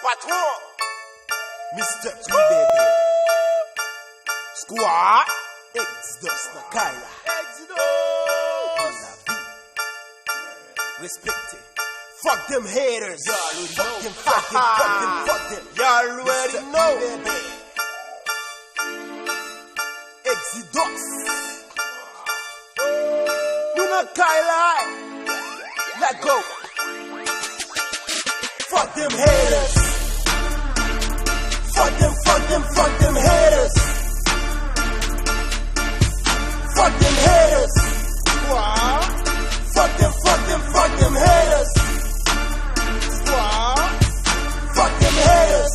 Patron, Mr. P baby. Squad, Exodus Nakaila. Exodus. Respect it. Fuck them haters. Y'all fuck them, fuck them, fuck them, fuck them. Y'all already know. Baby. Exodus. You Nakaila. Let go. Fuck them haters. Fuck them, fuck them, fuck them haters. Fuck them haters. What? Fuck them, fuck them, fuck them haters. What? Fuck them haters.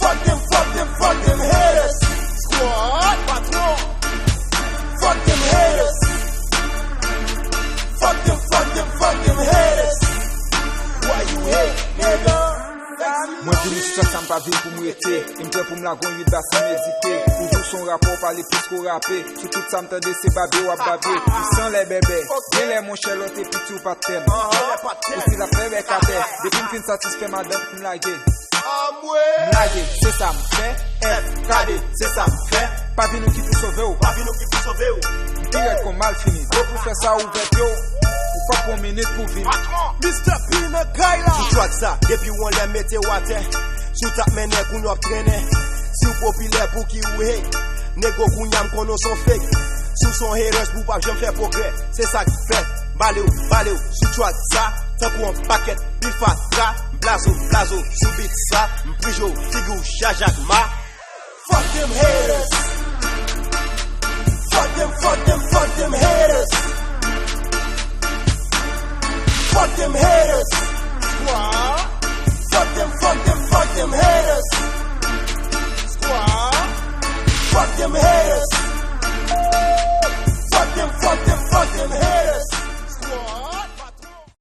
Fuck them, fuck them, fuck them haters. Squad, patron. Fuck them haters. Fuck them, fuck them, fuck them haters. Why you hate, nigga? Mwen vini sou sa mpa vin pou mwete. Mpe pou mlagon yu da si medite. Toujou son rapport pale plus ko rappe. Sou tout sa mtande se babe wap babe. San le bebe, bien le mon chelote piti ou patem. Osi la frebe kate. Depi m fin satisfe madame mlage. Mlage, se sa mfe. FKD, se sa mfe. Pa vin ou ki pou sove ou. Pa vin ou ki pou sove ou. Direct kon mal fini. Do pou fè sa ouvet yo. Ou pa pou minute pou vin. Mr. P Nakaila. Sou chwak sa, depi ou an le mette wate. Sou tak mene koun wap trene. Si ou populaire pou ki ou hey. Nego koun yam kono son fake. Sou son haters pou pap jem fè progrès. Se sa ki fè, bale ou, sou chwak sa. Tan kou an paket, pil fatra. Blazo, sou bit sa. Mprijo, figou, chajak ma. Fuck them haters. Fuck them, fuck them, fuck them haters. Fuck them haters. Wow.